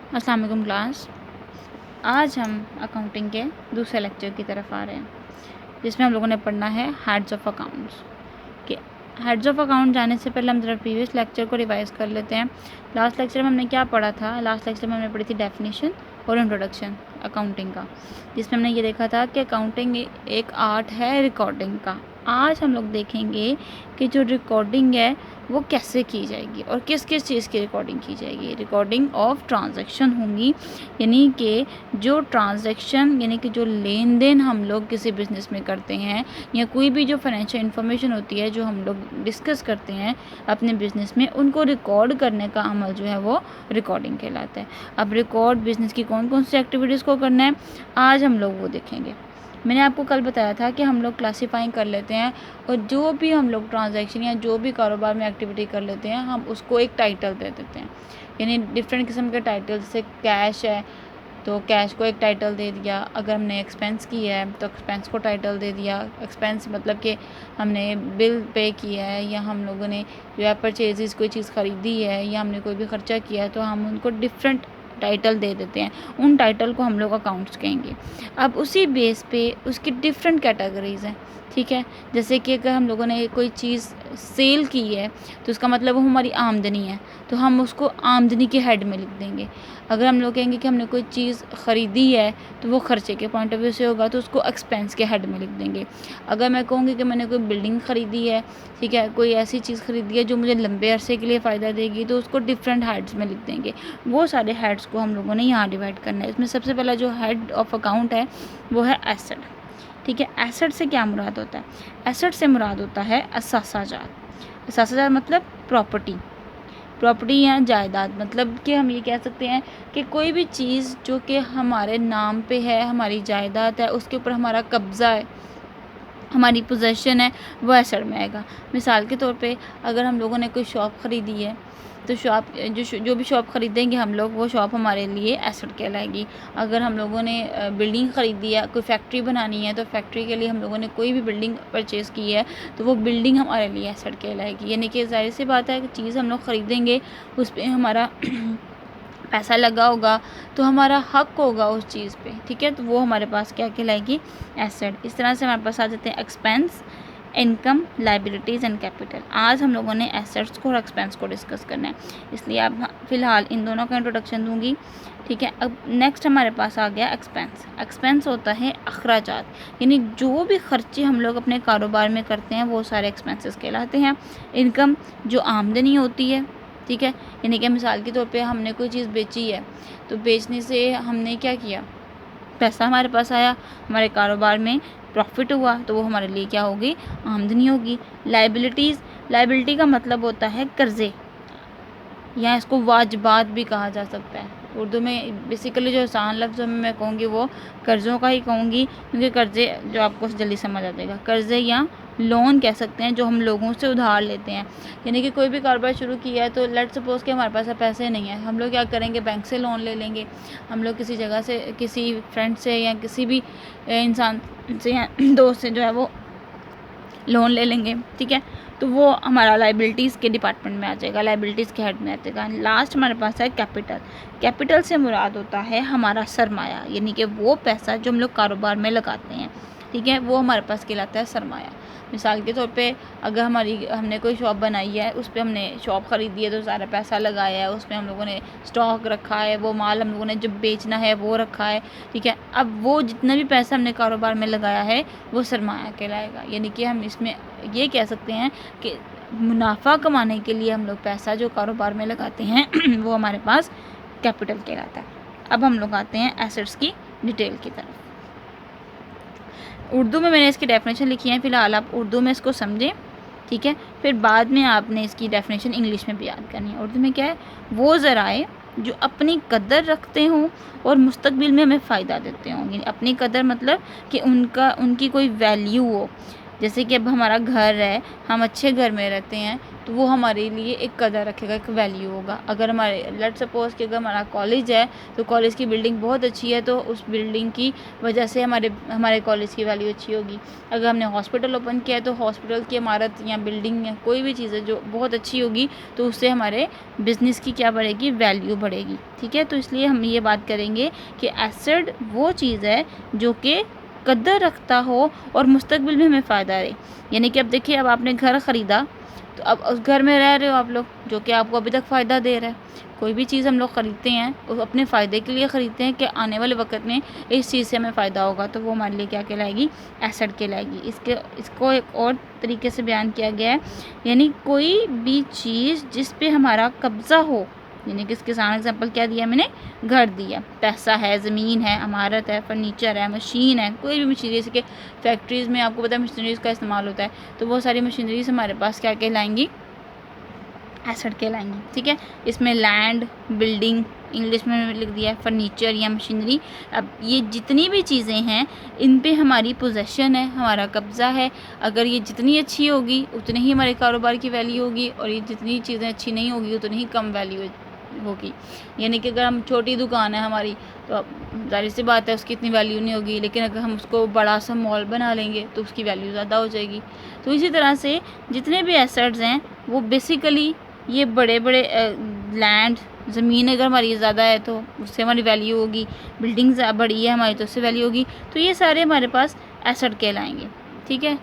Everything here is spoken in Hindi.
अस्सलाम वालेकुम क्लास। आज हम अकाउंटिंग के दूसरे लेक्चर की तरफ आ रहे हैं, जिसमें हम लोगों ने पढ़ना है हेड्स ऑफ अकाउंट्स। कि हेड्स ऑफ अकाउंट जाने से पहले हम जरा प्रीवियस लेक्चर को रिवाइज कर लेते हैं। लास्ट लेक्चर में हमने क्या पढ़ा था? लास्ट लेक्चर में हमने पढ़ी थी डेफिनेशन और इंट्रोडक्शन अकाउंटिंग का, जिसमें हमने ये देखा था कि अकाउंटिंग एक आर्ट है रिकॉर्डिंग का। आज हम लोग देखेंगे कि जो रिकॉर्डिंग है वो कैसे की जाएगी और किस किस चीज़ की रिकॉर्डिंग की जाएगी। रिकॉर्डिंग ऑफ ट्रांजैक्शन होंगी, यानी कि जो ट्रांजैक्शन यानी कि जो लेन देन हम लोग किसी बिज़नेस में करते हैं या कोई भी जो फाइनेंशियल इन्फॉर्मेशन होती है जो हम लोग डिस्कस करते हैं अपने बिज़नेस में, उनको रिकॉर्ड करने का अमल जो है वो रिकॉर्डिंग कहलाता है। अब रिकॉर्ड बिज़नेस की कौन कौन सी एक्टिविटीज़ को करना है, आज हम लोग वो देखेंगे। मैंने आपको कल बताया था कि हम लोग क्लासीफाइंग कर लेते हैं और जो भी हम लोग ट्रांजैक्शन या जो भी कारोबार में एक्टिविटी कर लेते हैं हम उसको एक टाइटल दे देते हैं, यानी डिफरेंट किस्म के टाइटल। जैसे कैश है तो कैश को एक टाइटल दे दिया, अगर हमने एक्सपेंस किया है तो एक्सपेंस को टाइटल दे दिया। एक्सपेंस मतलब कि हमने बिल पे किया है या हम लोगों ने जो है परचेजेस कोई चीज़ ख़रीदी है या हमने कोई भी ख़र्चा किया है तो हम उनको डिफरेंट टाइटल दे देते हैं। उन टाइटल को हम लोग अकाउंट्स कहेंगे। अब उसी बेस पे उसकी डिफरेंट कैटेगरीज़ हैं, ठीक है। जैसे कि अगर हम लोगों ने कोई चीज़ सेल की है तो उसका मतलब वो हमारी आमदनी है, तो हम उसको आमदनी के हेड में लिख देंगे। अगर हम लोग कहेंगे कि हमने कोई चीज़ ख़रीदी है तो वो खर्चे के पॉइंट ऑफ व्यू से होगा, तो उसको एक्सपेंस के हेड में लिख देंगे। अगर मैं कहूँगी कि मैंने कोई बिल्डिंग ख़रीदी है, ठीक है, कोई ऐसी चीज़ ख़रीदी है जो मुझे लंबे अरसे के लिए फ़ायदा देगी, तो उसको डिफरेंट हेड्स में लिख देंगे। वो सारे हेड्स को हम लोगों ने यहाँ डिवाइड करना है। इसमें सबसे पहला जो हेड ऑफ अकाउंट है वो है एसेट, ठीक है। एसेट से क्या मुराद होता है? एसेट से मुराद होता है असासाजात। असासाजात मतलब प्रॉपर्टी, प्रॉपर्टी या जायदाद। मतलब कि हम ये कह सकते हैं कि कोई भी चीज़ जो कि हमारे नाम पे है, हमारी जायदाद है, उसके ऊपर हमारा कब्ज़ा है, हमारी पोजेशन है, वो एसेट में आएगा। मिसाल के तौर पे अगर हम लोगों ने कोई शॉप ख़रीदी है तो शॉप जो भी शॉप ख़रीदेंगे हम लोग, वो शॉप हमारे लिए एसेट कहलाएगी। अगर हम लोगों ने बिल्डिंग ख़रीदी है, कोई फैक्ट्री बनानी है, तो फैक्ट्री के लिए हम लोगों ने कोई भी बिल्डिंग परचेज़ की है तो वो बिल्डिंग हमारे लिए एसेट कहलाएगी। यानी कि ज़ाहिर सी बात है कि चीज़ हम लोग ख़रीदेंगे उस पर हमारा पैसा लगा होगा तो हमारा हक होगा उस चीज़ पे, ठीक है, तो वो हमारे पास क्या कहलाएगी? एसेट। इस तरह से हमारे पास आ जाते हैं expense, income, liabilities and capital. आज हम लोगों ने एसेट्स को और एक्सपेंस को डिस्कस करना है, इसलिए अब फ़िलहाल इन दोनों का इंट्रोडक्शन दूंगी, ठीक है। अब नेक्स्ट हमारे पास आ गया एक्सपेंस। एक्सपेंस होता है अखराजात, यानी जो भी खर्चे हम लोग अपने कारोबार में करते हैं वो सारे एक्सपेंसेस कहलाते हैं। इनकम जो आमदनी होती है, ठीक है, यानी कि मिसाल के तौर पे हमने कोई चीज़ बेची है तो बेचने से हमने क्या किया, पैसा हमारे पास आया, हमारे कारोबार में प्रॉफिट हुआ, तो वो हमारे लिए क्या होगी? आमदनी होगी। लाइबिलिटीज़, लाइबिलिटी का मतलब होता है कर्ज़े, या इसको वाजिबात भी कहा जा सकता है। उर्दू में बेसिकली जो आसान लफ्ज़ों में मैं कहूँगी वो कर्ज़ों का ही कहूँगी, क्योंकि कर्ज़े जो आपको जल्दी समझ आ जाएगा। कर्ज़े या लोन कह सकते हैं जो हम लोगों से उधार लेते हैं। यानी कि कोई भी कारोबार शुरू किया है तो लेट्स सपोज़ कि हमारे पास पैसे नहीं है, हम लोग क्या करेंगे? बैंक से लोन ले लेंगे। हम लोग किसी जगह से, किसी फ्रेंड से या किसी भी इंसान से या दोस्त से जो है वो लोन ले लेंगे, ठीक है, तो वो हमारा लाइबिलिटीज़ के डिपार्टमेंट में आ जाएगा, लाइबिलिटीज़ के हेड में आ जाएगा। लास्ट हमारे पास है कैपिटल। कैपिटल से मुराद होता है हमारा सरमाया, यानी कि वो पैसा जो हम लोग कारोबार में लगाते हैं, ठीक है, वो हमारे पास कहलाता है सरमाया। मिसाल के तौर पे अगर हमने कोई शॉप बनाई है, उस पर हमने शॉप ख़रीदी है तो सारा पैसा लगाया है, उसमें हम लोगों ने स्टॉक रखा है, वो माल हम लोगों ने जब बेचना है वो रखा है, ठीक है। अब वो जितना भी पैसा हमने कारोबार में लगाया है वो सरमाया कहलाएगा। यानी कि हम इसमें ये कह सकते हैं कि मुनाफा कमाने के लिए हम लोग पैसा जो कारोबार में लगाते हैं वो हमारे पास कैपिटल कहलाता है। अब हम लोग आते हैं एसेट्स की डिटेल की तरफ। उर्दू में मैंने इसकी डेफिनेशन लिखी है, फ़िलहाल आप उर्दू में इसको समझें, ठीक है, फिर बाद में आपने इसकी डेफिनेशन इंग्लिश में भी याद करनी है। उर्दू में क्या है? वो ज़राए जो अपनी कदर रखते हों और मुस्तकबिल में हमें फ़ायदा देते हों। यानी अपनी कदर मतलब कि उनकी कोई वैल्यू हो। जैसे कि अब हमारा घर है, हम अच्छे घर में रहते हैं तो वो हमारे लिए एक कदर रखेगा, एक वैल्यू होगा। अगर हमारे लेट सपोज़ कि अगर हमारा कॉलेज है तो कॉलेज की बिल्डिंग बहुत अच्छी है, तो उस बिल्डिंग की वजह से हमारे कॉलेज की वैल्यू अच्छी होगी। अगर हमने हॉस्पिटल ओपन किया है तो हॉस्पिटल की इमारत या बिल्डिंग या कोई भी चीज़ है जो बहुत अच्छी होगी, तो उससे हमारे बिज़नेस की क्या बढ़ेगी, वैल्यू बढ़ेगी। ठीक है, तो इसलिए हम ये बात करेंगे कि एसेट वो चीज़ है जो कि कदर रखता हो और मुस्तकबिल में हमें फ़ायदा रहे। यानी कि अब देखिए, अब आपने घर ख़रीदा तो अब उस घर में रह रहे हो आप लोग, जो कि आपको अभी तक फ़ायदा दे रहा है। कोई भी चीज़ हम लोग ख़रीदते हैं वो अपने फ़ायदे के लिए ख़रीदते हैं कि आने वाले वक्त में इस चीज़ से हमें फ़ायदा होगा, तो वो हमारे लिए क्या कहलाएगी, एसेट कहलाएगी। इसको एक और तरीके से बयान किया गया है, यानी कोई भी चीज़ जिस पे हमारा कब्ज़ा हो, यानी कि इसके सामने एग्जाम्पल क्या दिया मैंने, घर दिया, पैसा है, ज़मीन है, इमारत है, फर्नीचर है, मशीन है, कोई भी मशीनरी, जैसे कि फैक्ट्रीज़ में आपको पता है मशीनरीज़ का इस्तेमाल होता है, तो बहुत सारी मशीनरीज़ हमारे पास क्या कहलाएंगी, एसेट कहलाएंगी। ठीक है, इसमें लैंड, बिल्डिंग, इंग्लिश में लिख दिया है, फर्नीचर या मशीनरी। अब ये जितनी भी चीज़ें हैं इन पे हमारी पोजेशन है, हमारा कब्ज़ा है। अगर ये जितनी अच्छी होगी उतनी ही हमारे कारोबार की वैल्यू होगी, और ये जितनी चीज़ें अच्छी नहीं होगी उतनी ही कम वैल्यू होगी। यानी कि अगर हम छोटी दुकान है हमारी तो ज़ाहिर सी बात है उसकी इतनी वैल्यू नहीं होगी, लेकिन अगर हम उसको बड़ा सा मॉल बना लेंगे तो उसकी वैल्यू ज़्यादा हो जाएगी। तो इसी तरह से जितने भी एसेट्स हैं वो बेसिकली ये बड़े बड़े लैंड, ज़मीन अगर हमारी ज़्यादा है तो उससे हमारी वैल्यू होगी, बिल्डिंग बड़ी है हमारी तो उससे वैल्यू होगी। तो ये सारे हमारे पास एसेट कहलाएंगे। ठीक है।